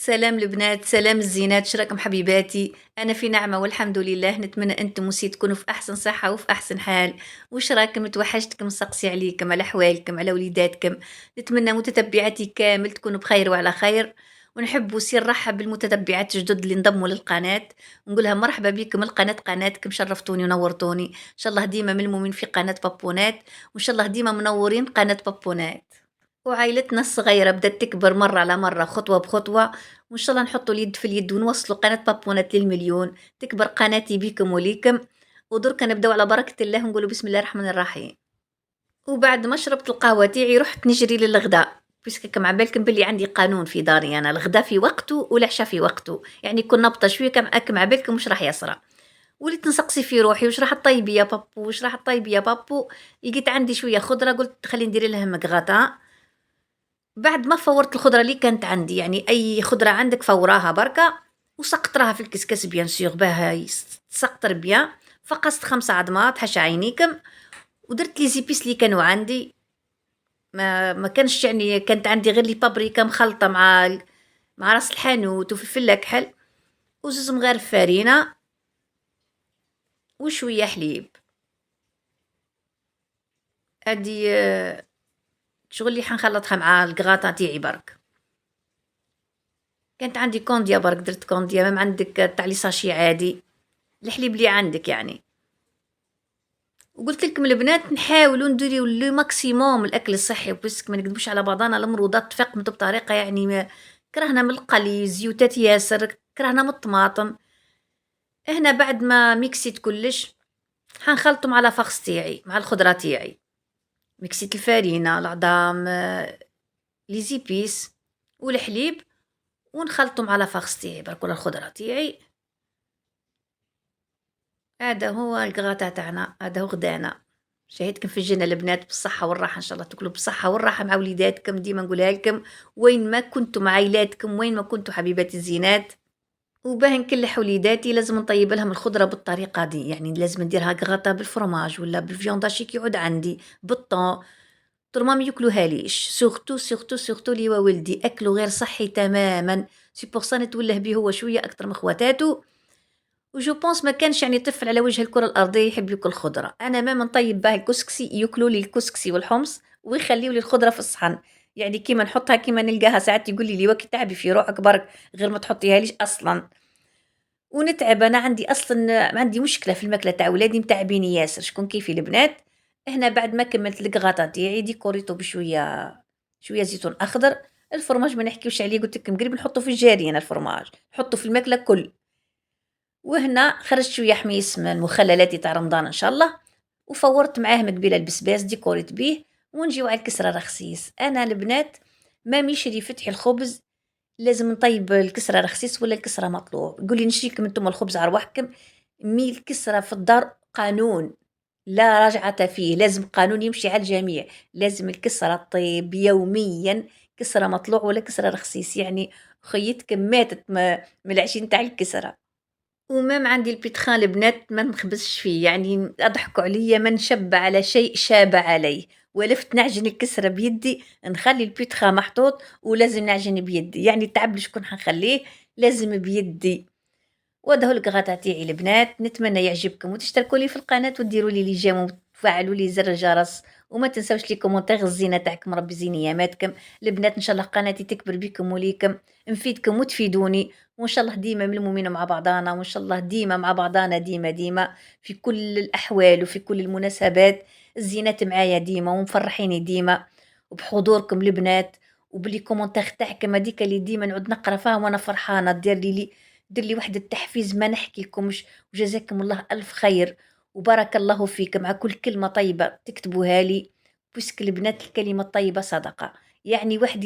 سلام البنات، سلام الزينات، شراكم حبيباتي؟ أنا في نعمة والحمد لله، نتمنى أنتم تكونوا في أحسن صحة وفي أحسن حال. وش راكم؟ توحشتكم نسقسي عليكم على حوالكم على وليداتكم. نتمنى متتبعاتي كامل تكونوا بخير وعلى خير. ونحب وسير نرحب بالمتتبعات الجدد اللي انضموا للقناة، ونقولها مرحبا بكم القناة، قناتكم شرفتوني ونورتوني. إن شاء الله ديما ملمومين في قناة بابونات، وإن شاء الله ديما منورين قناة بابونات. وعائلتنا الصغيرة بدأت تكبر مرة على مرة خطوة بخطوة، وإن شاء الله نحطوا اليد في اليد ونوصلوا قناة بابونات للمليون. تكبر قناتي بيكم وليكم. ودركا نبداو على بركة الله ونقولوا بسم الله الرحمن الرحيم. وبعد ما شربت القهوة تاعي رحت نجري للغداء، بيسك كم عبالكم باللي عندي قانون في داري، أنا الغداء في وقته والعشاء في وقته، يعني كون نبطة شوية كم عبالكم مش راح يصرى. وليت نسقسي في روحي وش راح طيبي يا بابو، وش راح طيبي يا بابو. لقيت عندي شوية خضرة، قلت خلي ندير لها مقغطة. بعد ما فورت الخضرة اللي كانت عندي، يعني أي خضرة عندك فوراها بركة، وسقطرها في الكسكس بيان سيغ باه تسقطر بيان. فقست 5 عظمات حاشا عينيكم، ودرت لي زيبيس اللي كانوا عندي. ما كانش يعني، كانت عندي غير لي بابريكا مخلطة مع راس الحانوت وفلفل كحل وزوز مغارف فارينة وشوية حليب. هادي شغل اللي حنخلطها مع الكغاطا تاعي برك. كانت عندي كونديا برك، درت كونديا، ما عندك تاع لي ساشي عادي، الحليب اللي عندك يعني. وقلت لكم البنات نحاولوا نديروا لو ماكسيموم الاكل الصحي، بس ما نكذبوش على بعضنا، المرودات تفاقمت بطريقه يعني كرهنا من القلي، زيوتات ياسر، كرهنا من الطماطم. هنا بعد ما ميكسيت كلش، حنخلطهم على فخص تاعي مع الخضره تاعي. ميكسيت الفارينه، العظام، لي زيبيس والحليب، ونخلطهم على فخص تاعي برك ولا الخضره تاعي. هذا هو الغطا تاعنا، هذا هو غدانا. شهيتكم في الجنة البنات بالصحة والراحة، إن شاء الله تاكلوا بالصحة والراحة مع وليداتكم، ديما نقولها لكم وين ما كنتم مع عائلاتكم، وين ما كنتوا حبيبات الزينات. وباه نكلح وليداتي لازم نطيب لهم الخضرة بالطريقة دي، يعني لازم نديرها غطا بالفرماج ولا بالفيونداشي كي يعود عندي بالطون. طول ما ياكلوها ليش، سورتو سورتو سورتو لي وولدي اكلوا غير صحي تماما. سي بور سا نتوله بيه هو شوية أكتر من خواتاتو. وجو بونس ما كانش يعني طفل على وجه الكرة الأرضية يحب ياكل خضرة. أنا ما نطيب باه الكسكسي ياكلوا لي الكسكسي والحمص ويخليوا لي الخضرة في الصحن. يعني كيما نحطها كيما نلقاها، ساعات يقول لي وكي تعبي في روحك برك غير ما تحطيها ليش أصلا. ونتعب، أنا عندي أصلا عندي مشكلة في الماكلة تاع ولادي، متعبيني ياسر شكون كيفي البنات. هنا بعد ما كملت الكغاطا تاعي ديكوريتو بشوية شوية زيتون أخضر. الفرماج ما نحكيوش عليه، قلت لكم قريب نحطه في الجاري، أنا الفرماج نحطه في الماكلة كل. وهنا خرجت شوية حميص من مخللاتي تاع رمضان إن شاء الله، وفورت معاه مقبيلة البسباس ديكوريت بيه. ونجيو على الكسرة رخسيس. أنا البنات ما ميشري فتحي الخبز، لازم نطيب الكسرة رخسيس ولا الكسرة مطلوع. قولي نشريكم انتم الخبز على رواحكم، مي الكسرة في الدار قانون لا رجعة فيه، لازم قانون يمشي على الجميع. لازم الكسرة طيب يوميا، كسرة مطلوع ولا كسرة رخسيس، يعني خيتكم ماتت من العشين تاع الكسرة. ومام عندي البيتخان البنات ما نخبزش فيه، يعني أضحكوا عليا، ما نشب على شيء شاب عليه. ولفت نعجن الكسرة بيدي، نخلي البيتخا محطوط ولازم نعجن بيدي، يعني التعب اللي شكون حنخليه لازم بيدي. وهذا هو الكغاتا تاعي البنات، نتمنى يعجبكم وتشتركوا لي في القناة وتديروا لي جيم وتفعلوا لي زر الجرس. وما تنسوش لي كومونتير الزينة تاعكم، ربي يزين اياماتكم البنات. ان شاء الله قناتي تكبر بكم وليكم، نفيدكم وتفيدوني، وان شاء الله ديما ملمومين مع بعضانا، وان شاء الله ديما مع بعضانا ديما ديما في كل الاحوال وفي كل المناسبات. الزينات معايا ديما ومفرحيني ديما وبحضوركم البنات، وبلي كومونتير تاعكم هذيك اللي ديما نعود نقرا فيها وانا فرحانه، دير لي واحد التحفيز ما نحكيلكمش. وجزاكم الله ألف خير وبارك الله فيك مع كل كلمة طيبة تكتبوها لي. بوسك البنات الكلمة الطيبة صدقة، يعني واحد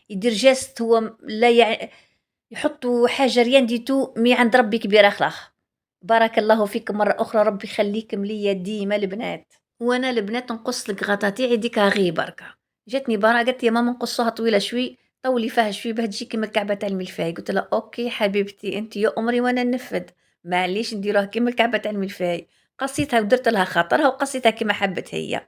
يدير جاست هو لا يحطوا حاجة ريان ديتو مي عند ربي كبيرة خلاخ. بارك الله فيكم مرة أخرى، ربي يخليكم ليا ديما البنات. وانا البنات نقص الكغاطا تاعي ديكا غي بركة. جاتني برا قالت لي يا ماما نقصوها طويلة شوي، طولي فيها شوي باه تجي كيما الكعبة تاع الملفاي. قلت لها اوكي حبيبتي انت يا امري وانا ننفذ، معليش نديروها كيما الكعبة تاع الملفاي. قصيتها ودرت لها خاطرها وقصيتها كيما حبت هي.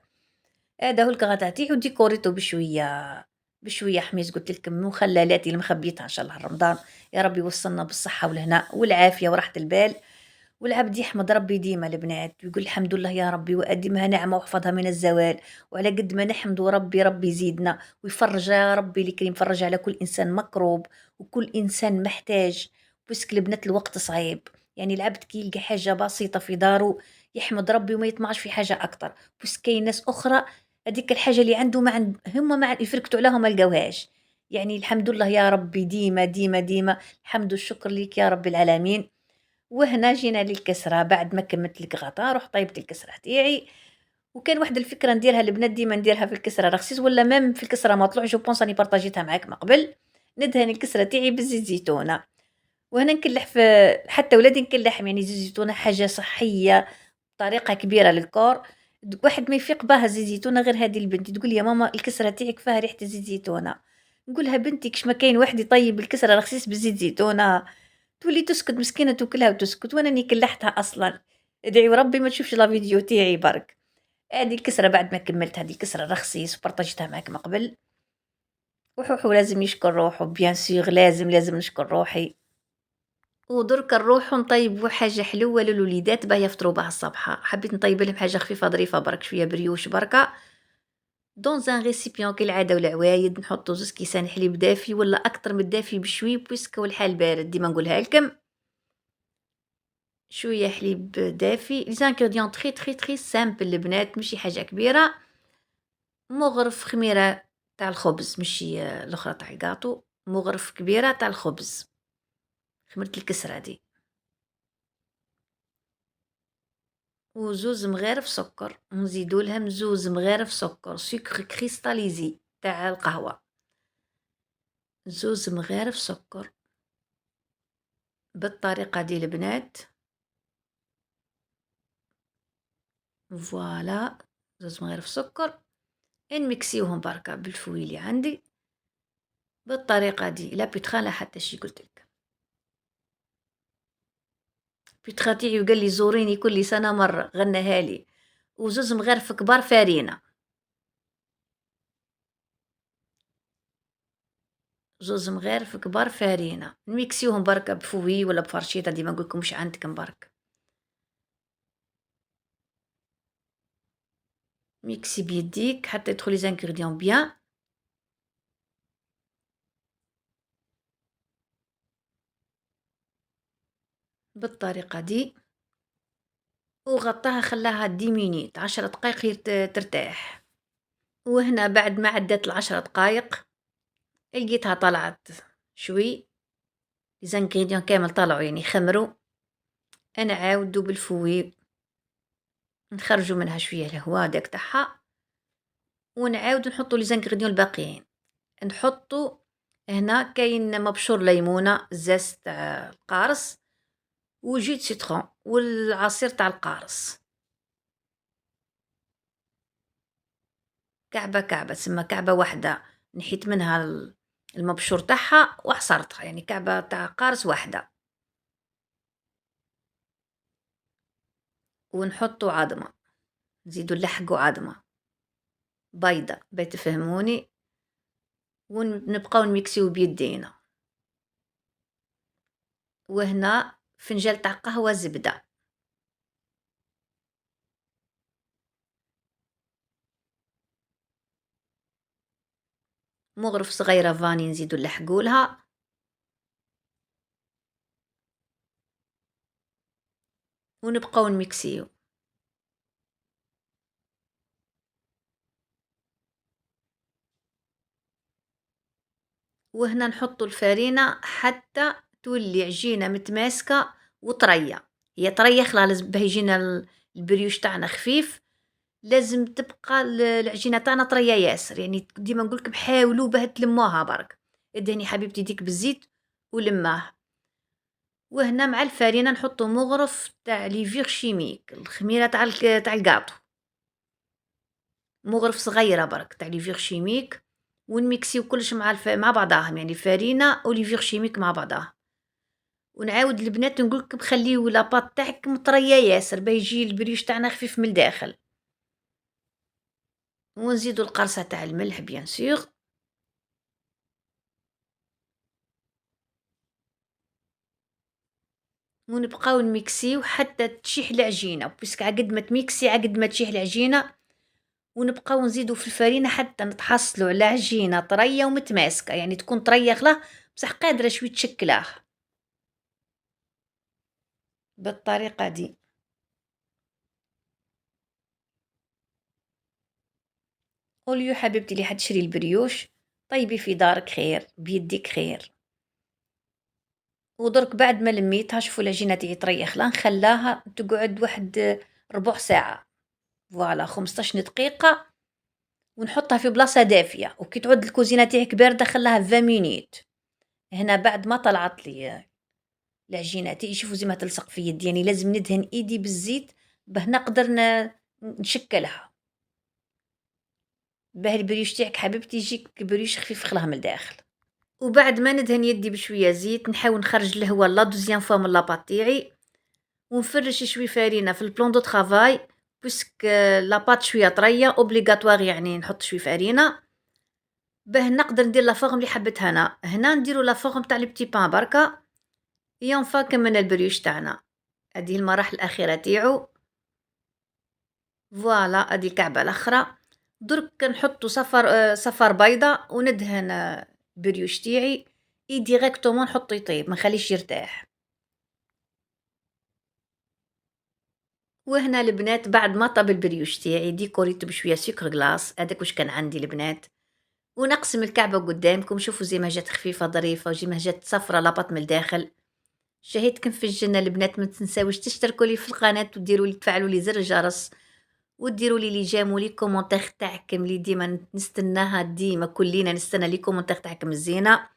هذا هو الكغاطا تاعي وديكوريتو بشوية بشوية حميص قلت لكم وخلالاتي اللي مخبيتها إن شاء الله رمضان. يا رب يوصلنا بالصحة والهناء والعافية وراحة البال. والعبد يحمد ربي ديما البنات ويقول الحمد لله يا ربي وأدمها نعمة واحفظها من الزوال. وعلى قد ما نحمد ربي ربي يزيدنا ويفرج يا ربي الكريم فرج على كل إنسان مكروب وكل إنسان محتاج. بسك البنات الوقت صعيب. يعني العبد كي يلقى حاجة بسيطة في داره يحمد ربي وما يطمعش في حاجة أكتر. بس كاين ناس أخرى هذيك الحاجة اللي عنده ما عند هما ما يفركتوا عليها ما لقاوهاش. يعني الحمد لله يا ربي ديما ديما ديما الحمد والشكر ليك يا رب العالمين. وهنا جينا للكسرة بعد ما كملت الكغطا رحت طيبت الكسرة تاعي. وكان واحد الفكرة نديرها البنات ديما نديرها في الكسرة رخصيص ولا مام في الكسرة مطلوع جو بونس راني بارطاجيتها معاك من قبل. ندهن الكسرة تاعي بالزيت زيتونة. وهنا نكلح في حتى ولادي نكلحهم يعني زيت زيتونة حاجة صحية بطريقة كبيرة للكور. واحد ما يفيق بها زيت زيتونة غير هذه البنت تقول لي يا ماما الكسرة تاعك فيها ريحة زيت زيتونة. نقولها بنتي كش ما كاين واحد يطيب الكسرة رخصيص بزيت زيتونة. تولي تسكت مسكينة توكلها وتسكت وانا اني كلحتها اصلا. ادعي وربي ما تشوفش لا فيديو تاعي برك. هذه الكسرة بعد ما كملت هذه الكسرة رخصيص وبرطجتها معاك من قبل. وحوحو لازم يشكر روحو بيان سيغ لازم نشكر روحي. ودرك نروح نطيبوا حاجة حلوة للوليدات باه يفطروا بها الصبحة. حبيت نطيب لهم حاجة خفيفة ظريفة برك شوية بريوش بركة. دون ان ريسيبيون كالعادة والعوايد نحطو زوز كيسان حليب دافي ولا أكتر من الدافي بشوي بويسكو الحال بارد ديما نقولها لكم. شوية حليب دافي لي زانكرديون تري تري تري سامبل البنات ماشي حاجة كبيرة. مغرف خميرة تاع الخبز ماشي الأخرى تاع الكاطو. مغرف كبيرة تاع الخبز. خميرة الكسرة دي. وزوز مغارف سكر نزيدو لهم زوز مغارف سكر سكر كريستاليزي تاع القهوة. زوز مغارف سكر بالطريقة دي البنات. فوالا زوز مغارف سكر نمكسيوهم بركة بالفوي اللي عندي بالطريقة دي. لا بيتخان لا حتى شي قلتلك. بيتخا تاعي وقال لي زوريني كل سنة مرة غناها لي. وزوز مغارف كبار فارينة. زوز مغارف كبار فارينة نميكسيوهم بركة بفوي ولا بفرشيطة ديما نقولكم مش عندكم برك. ميكسي بيديك حتى يدخل لي زانغريديون بيان. بالطريقة دي. وغطاها خلاها 10 مينيت 10 دقايق ترتاح. وهنا بعد ما عدت ال10 دقايق لقيتها طلعت شوي. زانغريديون كامل طلعوا يعني خمروا. انا عاودو بالفوي نخرجوا منها شويه الهواء داك تاعها. ونعاودو نحطوا لي زانغريديون الباقيين. نحطوا هنا كاين مبشور ليمونه زاز تاع القارص وجيت سيترون والعصير تاع القارص. كعبة كعبة تسمى كعبة واحدة. نحيت منها المبشور تاعها وعصرتها يعني كعبة تاع قارص واحدة. ونحطو عظمة نزيدو نلحقو عظمة بيضة باش تفهموني. ونبقاو نميكسيو بيدينا. وهنا فنجان تاع قهوة زبدة. مغرف صغيرة فاني نزيدو نلحقولها. ونبقاو نميكسيو. وهنا نحطو الفرينة حتى تولي عجينة متماسكة وطرية. هي طرية خلاص باه يجينا البريوش تاعنا خفيف. لازم تبقى العجينة تاعنا طرية ياسر يعني ديما نقولكم حاولوا باه تلموها برك. ادهني حبيبتي يديك بالزيت ولماه. وهنا مع الفرينة نحطو مغرف تاع ليفيغ شيميك الخميرة تاع الكاطو. مغرف صغيرة برك تاع ليفيغ شيميك. ونميكسيو كلش مع بعضاهم يعني فرينة وليفيغ شيميك مع بعضاها. ونعاود البنات نقولكم خليو لاباط تاعكم طرية ياسر باه يجي البريوش تاعنا خفيف من الداخل. ونزيدو القرصة تاع الملح بيان سور. ونبقاو نميكسيو حتى تشيح العجينة، بويسك عقد ما تميكسي عقد ما تشيح العجينة، ونبقاو نزيدو في الفرينة حتى نتحصلو على عجينة طرية ومتماسكة، يعني تكون طرية خلا بصح قادرة شوي تشكلاه بالطريقة دي. قولي يا حبيبتي اللي حتشري البريوش طيبي في دارك خير بيديك خير. ودرك بعد ما لميتها شوفوا العجينة تاعي طرية خلا نخلاها تقعد واحد ربع ساعة، فوالا 15 دقيقة، ونحطها في بلاصة دافية، وكي تعود الكوزينة تاعك باردة خلاها 20 مينيت. هنا بعد ما طلعت لي العجينة تاعي شوفوا زي ما تلصق في يدي، يعني لازم ندهن ايدي بالزيت باه نقدر نشكلها، باه البريوش تاعك حبيبتي يجيك بريوش خفيف خلاه من الداخل. وبعد ما ندهن يدي بشوية زيت نحاول نخرج الهوا لا دوزيام فوا من لاباط تاعي، ونفرش شوي فرينة في البلون دو طرافاي، بويسك لاباط شوية طرية اوبليغاتوار، يعني نحط شوي فرينة باه نقدر ندير لا فورم اللي حبيتها انا. هنا نديرو لا فورم تاع لي بتي بان بركا، اون فوا كملنا البريوش تاعنا. هذه المراحل الأخيرة تاعو، فوالا هذه الكعبة الأخرى. درك نحطو صفر بيضة وندهن البريوش تاعي اي ديريكتومون نحطو يطيب ما نخليش يرتاح. وهنا البنات بعد ما طاب البريوش تاعي ديكوريتو بشوية سكر غلاس، هذاك واش كان عندي البنات. ونقسم الكعبة قدامكم شوفوا زي ما جات خفيفة ظريفة وزي ما جات صفرة لبط من الداخل. شهيتكم في الجنة البنات، ما تنساوش تشتركوا لي في القناة وديروا لي تفعلوا لي زر الجرس، وديروا لي جيم ولي كومونتير تاعكم اللي ديما نستناها، ديما كلنا نستنى لي كومونتير تاعكم الزينة.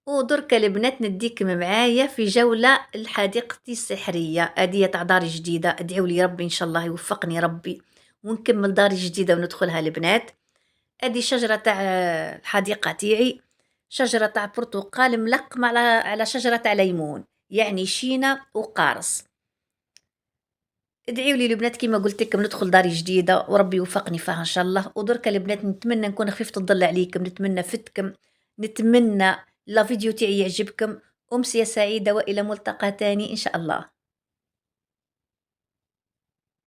ودركا البنات نديكم معايا في جولة لحديقتي السحرية، هدية تاع داري جديدة، ادعوا لي ربي ان شاء الله يوفقني ربي ونكمل داري جديدة وندخلها البنات. ادي شجرة تاع الحديقة تاعي، شجرة تاع برتقال ملقم على شجرة تاع ليمون، يعني شينة وقارص. ادعيوا لي البنات كيما قلت لكم ندخل داري جديدة وربي يوفقني فيها ان شاء الله. ودركا البنات نتمنى نكون خفيفة الظل عليكم، نتمنى فتكم، نتمنى لا فيديو تاعي يعجبكم. أمسية سعيدة وإلى ملتقى تاني إن شاء الله.